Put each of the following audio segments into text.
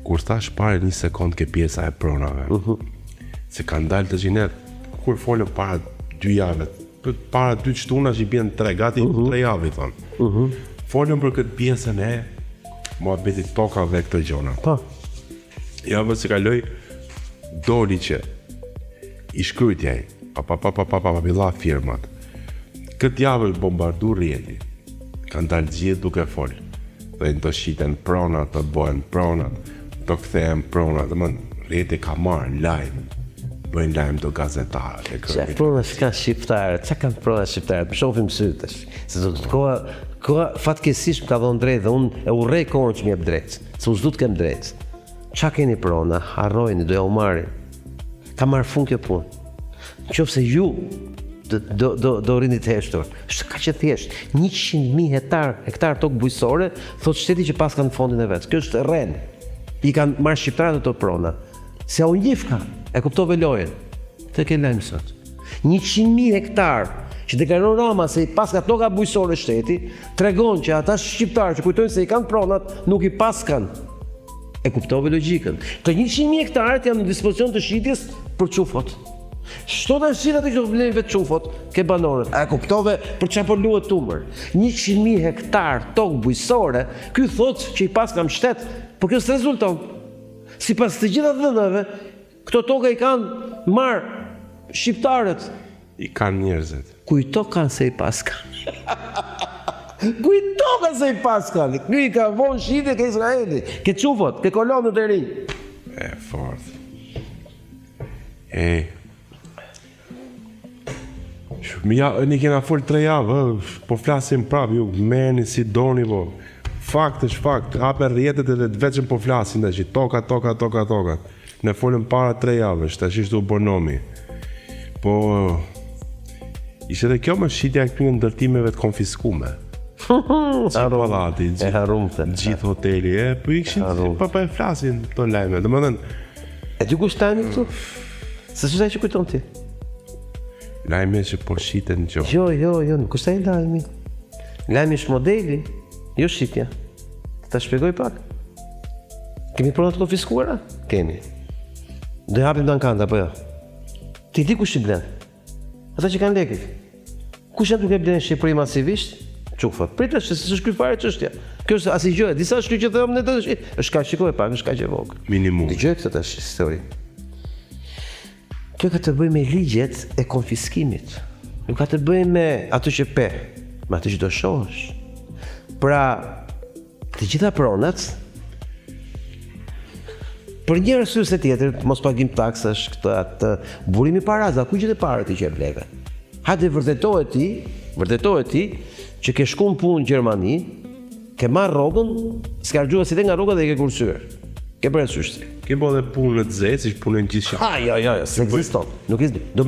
Kur thash pare 1 sekond ke pjesa e pronave, se kanë dalë të gjinet, kur folën para 2 jave, para 2 shtunash i bjen 3, gati 3 javë i thonë. Folën për këtë pjesën e muhabetit tokave këtë gjona. Javë se kaloi, doli që i shkrytjaj, papila firmat. Këtë javë bombardu rjeti, kanë dalë gjithë duke folë. Dhe në të shiten pronat, të bojnë pronat, të kthehen pronat, dhe rjeti ka marrë lajmë, bëjnë lajmë të gazetarët. Që pronat s'ka shqiptarët, që kanë pronat shqiptarët, më shofim sytësh. Se do të koha fatkesish më ka dhonë drejtë dhe unë e urrej kohën që më jep drejtë, se unë s'du të kem drejtë. Qa keni prona, harrojni, doja u marrin. Ka marrë fund kjo punë. Në qofë se ju do rini të heshtur. Shtë ka që thjesht, 100.000 hektar tokë bujësore, thot shteti që pas kanë fondin e vetë. Kjo është rren. I kanë marrë shqiptarët të prona. Se a unë gjifka, e kuptove lojën. Të ke lajmë sot. 100.000 hektar që deklaron Rama se i pas ka toka bujësore shteti, tregon që ata shqiptarë që kujtojnë se i kanë pronat, nuk i pas kanë. E kuptove logjikën. Të 100.000 hektarët janë në dispozicion të shitjes për qufot. Shto të shqitat e që të vlenë vetë qufot, ke banorët. E kuptove për që po luet tumër. 100.000 hektar tokë bujësore, ky thotë që i pas kam shtet, por kjo së rezulton. Si pas të gjitha dhënave, këto toka i kanë marë shqiptarët. I kanë njerëzit. Kujto kanë se i pas kanë. Kujto kanë se i pas kanë. Kjo i ka vonë shqitje ke Izraeli, ke qufot, ke kolonët e rinj. E fort. Një kena full 3 javë, po flasim prap, ju meni si doni, po. Fakt është fakt, hape rjetet edhe të veçën po flasim dhe që toka. Ne folëm para 3 javësh, të ashtu bonomi. Po, ishte dhe kjo më shqitja e këpingë ndërtimeve të konfiskume. Që palati, gjithë hoteli, po i këshin, pa e flasin të lajme, dhe më dhenë. E ty kush tajmi këtu? Se që taj që kujton ti? Lajme që po shqiten në Jo, nuk është taj lajmi. Lajmi është modeli, jo shqitja. Ta shpjegoj pak. Kemi pronat të konfiskuara? Kemi. Do japim në ankanda, po jo. Ti di kush i blen? Ata që kanë lekit. Kush janë duke blen Shqipëri masivisht? Qufat. Pritë është se shkry fare çështja. Kjo është as i gjë, disa shkry që thëmë në të është. Është ka shikoj pak, është ka që vogël. Minimum. Dëgjoj këtë tash histori. Kjo ka të bëj me ligjet e konfiskimit. Nuk ka të bëj me atë që pe, me atë që do shohësh. Pra, të gjitha pronat, për një arsye tjetër, mos pagim taksash, këtë atë burimi paraza, ku gjithë parë ti që e bleve. Hajde vërtetohet ti që ke shku në punë në Gjermani, ke marrë rrogën, s'ka rgjua si te nga rroga dhe i ke kursyër. Ke për e sështë. Ke bo dhe punë në të zetë, si që punën gjithë shqipë. Jo, se existon. Nuk existon. Do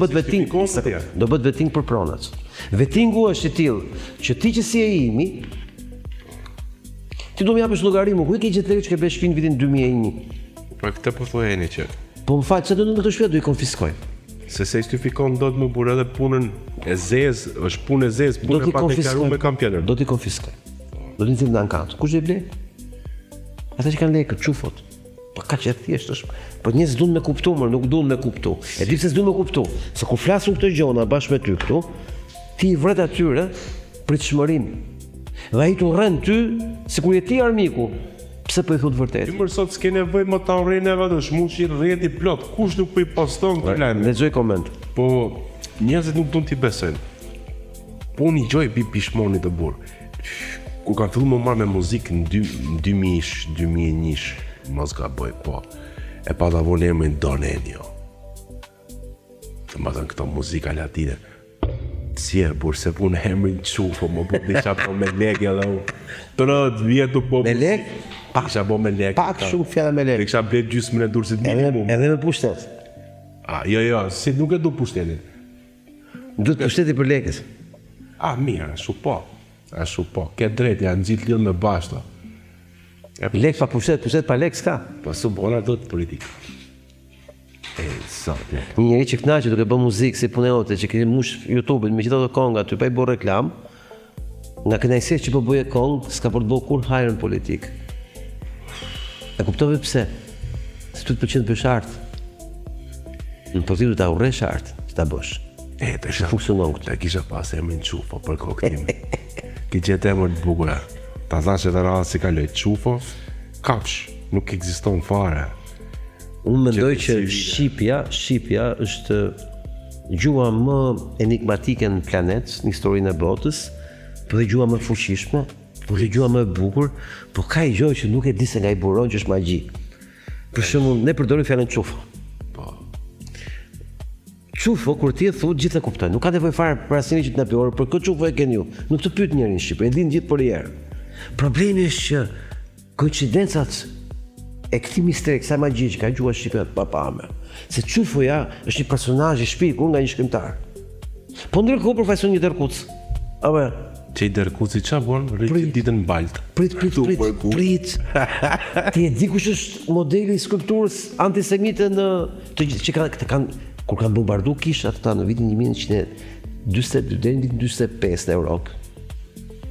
bët veting për pronat. Vetingu është i tillë, që ti që si e imi, ti do më japësh llogarimu, ku i ke gjetë lekë që ke bësh shpinë vitin 2001? Pra këtë po thojeni që. Po më fal, çfarë do të shpjegoj, do i konfiskoj. Se justifikon do të më burë edhe punën e zezë, është punë e zezë, punë e pa deklaruar me kam tjetër. Do t'i konfiskoj. Do t'i nxjerr në ankant. Kush e ble? Ata që kanë lekë, çufot. Po ka që thjesht është. Po njerëzit duan me kuptu, nuk duan me kuptu. E di pse s'duan me kuptu. Se kur flasun këto gjona bashkë me ty këtu, ti i vret atyre pritshmërinë. Dhe ai tu rën ty sikur je ti armiku. Pse po i thot vërtet? Ti më sot s'ke nevojë më ta urrejnë edhe shmushi rrjeti plot. Kush nuk po i poston këtë lajm? Lexoj koment. Po njerëzit nuk duan t'i besojnë. Po unë i gjoj pishmoni të burr. Kur kanë filluar më marrë me muzikë në 2001, mos gaboj, po. E pa ta vonë emrin Donenio. Të më thënë këto muzika latine. Si e burë, se punë emrin qufo, më bu disha po me lek edhe u. Të në vjetu po... Me lek? Kisha bo me lek. Pak shumë fjalla me lek. Kisha blet gjysmën e dursit minimum. Edhe me pushtet. Jo, si nuk e du pushtetin. Duhet pushteti për lekës. Mirë, ashtu po. Ke drejt, janë gjithë lidhë me bashkëta. Lek pa pushtet pa lek s'ka. Po su bona do të politikë. Një njeri që knaqe duke bë muzikë si punë jote, që keni mush YouTube-in me gjithë ato konga, ty pa i bërë reklam, nga kënaqësia që po bëje kongë, s'ka për të bërë kur hajrën politik. E kuptove pse? Se ty të pëlqen të bësh art. Në po ti du ta urresh art, që ta bësh. Të funksionon këtë. Të kisha pas emrin Qufo për kokë time. Ki gjetë emër të bukura. Ta thash që të radhë si kaloj Qufo, kafsh, nuk ekziston fare. Unë mendoj që shqipja është gjua më enigmatike në planet, në historinë e botës, për dhe gjua më fuqishme, për dhe gjua më e bukur, por ka i gjoj që nuk e di se nga i buron që është magji. Për shembull, ne përdorim fjalën Qufo. Qufo, kur ti e thu, gjithë e kuptojnë. Nuk ka nevojë fare për asnjë që të na pyet, për këtë Qufo e keni ju. Nuk të pyet njerin në Shqipëri, e din gjithë për herë. Problemi është që koincidencat e këtij misteri, kësaj magji që ka gjua shqipe të papame, se Qufoja është një personazh i shpikur nga një shkrimtar. Po ndërkohë përfaqëson një dërkuc. Apo Që i dërkuci qa bon, rritë ditën baltë. Prit. Ti e di kush është modeli i skulpturës antisemite në të gjithë që kanë kur kanë bombardu kishat ata në vitin 1942 deri në vitin 45 në Europë,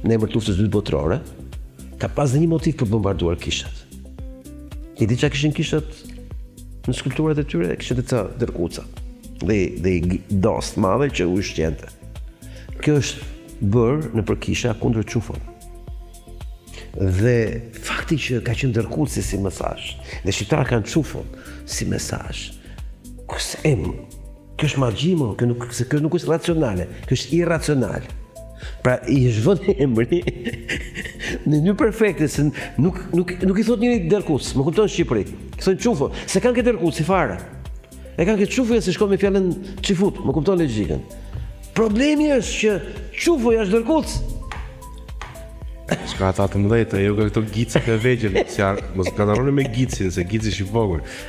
në emër të luftës së dytë botërore, ka pas dhe një motiv për të bombarduar kishat. Ti di çka kishin kishat në skulpturat e tyre, kishin të dërkuca dhe dos të madhe që u shqente. Kjo është bërë në përkisha kundër Qufon. Dhe fakti që ka qenë dërkuci si mesazh, dhe shqiptarët kanë Qufon si mesazh. Kjo është magji më, kjo nuk është racionale, kjo është irracionale. Pra i është vënë emri në një perfekte, se nuk i thot njëri dërkuc, më kupton Shqipëri. I thonë Qufo, se kanë këtë dërkuc si fare. E kanë këtë Qufoja se shkon me fjalën qifut, më kupton logjikën. Problemi është që Qufoja është dërkuc. Shka ata të mëdhejtë, jo ka këto gicë të vegjël, mos gadaroni me gicin, se gici është i vogël.